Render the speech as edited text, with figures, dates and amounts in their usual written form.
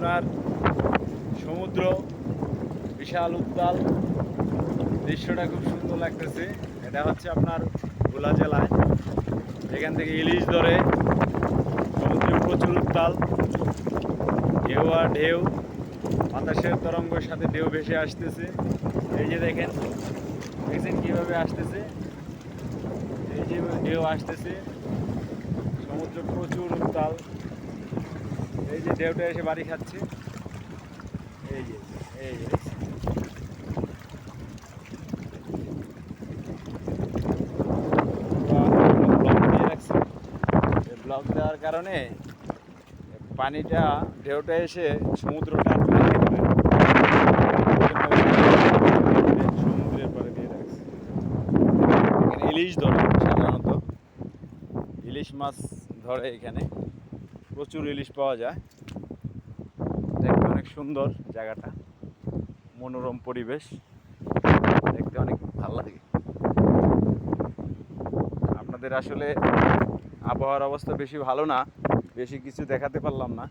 আপনার সমুদ্র বিশাল উত্তাল, দৃশ্যটা খুব সুন্দর লাগতেছে। এটা হচ্ছে আপনার ভোলা জেলায়। এখান থেকে ইলিশ ধরে, সমুদ্রে প্রচুর উত্তাল, ঢেউ আর ঢেউ, বাতাসের তরঙ্গের সাথে ঢেউ ভেসে আসতেছে। এই যে দেখেন কীভাবে আসতেছে, এই যে ঢেউ আসতেছে, সমুদ্র প্রচুর উত্তাল। এই যে ঢেউটা এসে বাড়ি খাচ্ছে, এই যে এই যে ব্লক দেওয়ার কারণে পানিটা, ঢেউটা এসে সমুদ্রটা সমুদ্রের পরে দিয়ে রাখছে। এখানে ইলিশ ধরে সাধারণত, ইলিশ মাছ ধরে এখানে, প্রচুর ইলিশ পাওয়া যায়। দেখতে অনেক সুন্দর জায়গাটা, মনোরম পরিবেশ, দেখতে অনেক ভালো লাগে। আপনাদের আসলে আবহাওয়ার অবস্থা বেশি ভালো না, বেশি কিছু দেখাতে পারলাম না।